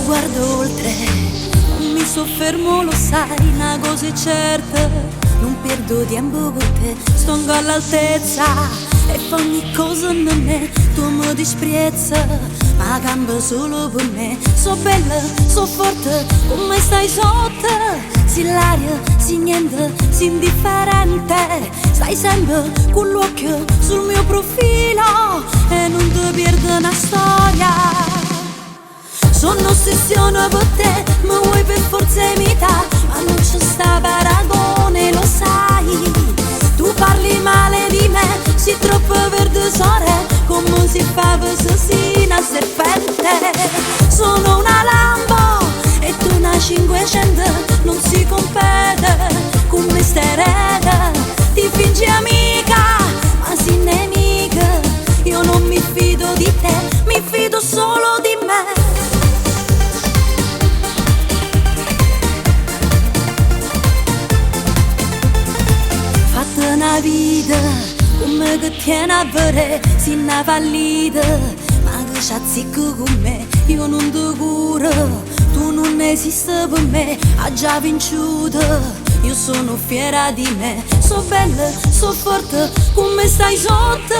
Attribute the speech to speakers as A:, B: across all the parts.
A: guardo oltre, non mi soffermo, lo sai, una cosa è certa, non perdo tempo con te, sto all'altezza e ogni cosa non è, tu mi disprezza, ma cambia solo per me, so bella, so forte, come stai sotto, si l'aria, si niente, si indifferente, stai sempre con l'occhio sul mio profilo e non ti perdo una storia. Sono ossessione per te, mi vuoi per forza imitare, ma non c'è sta paragone, lo sai. Tu parli male di me, sei troppo verde sore, come si fa per sì una serpente. Sono una Lambo e tu una 500, non si compete con me stai erede. Ti fingi amica, ma sei nemica, io non mi fido di te, mi fido solo di me. Una vita come che tiene a vedere, si una fallita, ma che c'azzicca con me, io non ti curo, tu non esisti per me, ha già vinciuto, io sono fiera di me, so bella, so forte, come stai sotto,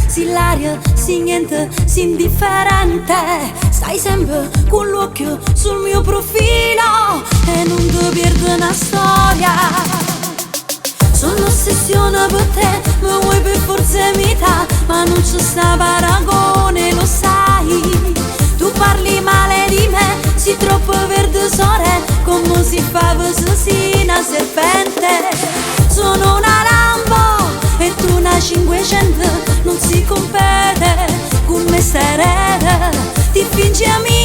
A: si l'aria, si niente, si indifferente, stai sempre con l'occhio sul mio profilo e non ti perdo una storia. Sono ossessione per te, mi vuoi per forza imitare, ma non c'è sta paragone, lo sai. Tu parli male di me, sei troppo verde sore, come si fa per sì una serpente. Sono una Lambo e tu una 500, non si compete con me stai erede, ti fingi amica.